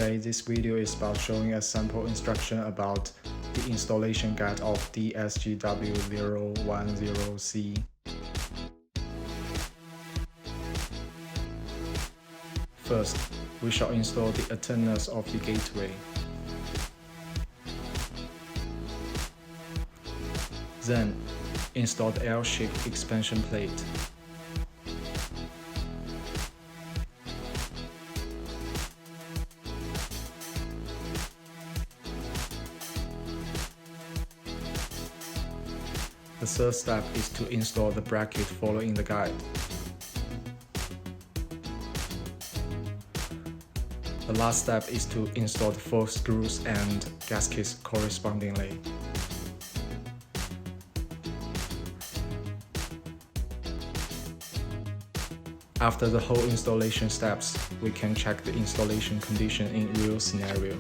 Today, this video is about showing a sample instruction about the installation guide of DSGW-010C. First, we shall install the antennas of the gateway. Then, install the L-shaped expansion plate. The third step is to install the bracket following the guide. The last step is to install the 4 screws and gaskets correspondingly. After the whole installation steps, we can check the installation condition in real scenario.